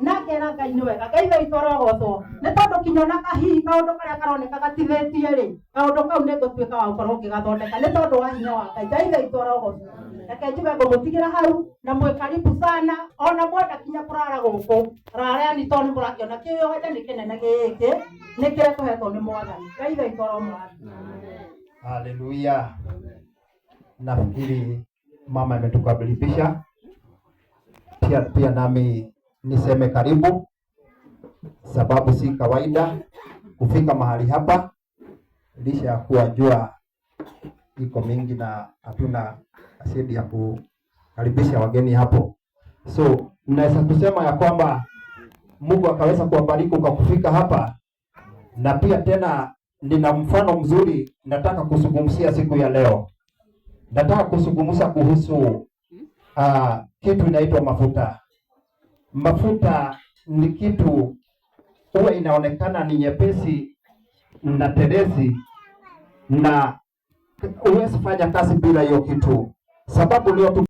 nake na Ngai nĩ wega. Ngai witũ arogocwo nĩ tondũ kinyona kahihi kaũndũ karĩa karoneka gatithĩtie rĩ, kaũndũ kau nĩ gũtuĩka wa gũkorwo ũkĩgathondeka nĩ tondũ wa hinya wa Ngai. Ngai witũ arogocwo. Reke njuge ngũmũtigĩra hau na mwĩ karibu sana, ona mwenda kinya kũrara gũkũ rarani tondũ nĩ mũrakĩona kĩoya nĩ kĩnene gĩkĩ nĩ kĩrekũhetwo nĩ Mwathani. Ngai witũ aromwathani. Haleluya. Nafikiri mama ametukaribisha. Pia nami niseme karibu, sababu si kawaida kufika mahali hapa licha ya kuwa jua iko mingi na hatuna asidi ya kukaribisha wageni hapo. So naweza kusema ya kwamba Mungu akaweza kuwabariki kwa kufika hapa, na pia tena nina mfano mzuri nataka kuzungumzia siku ya leo. Nataka kuzungumza kuhusu kitu inaitwa mafuta. Mafuta ni kitu huwa inaonekana ni nyepesi na terezi, na huwezi fanya kazi bila hiyo kitu. Sababu leo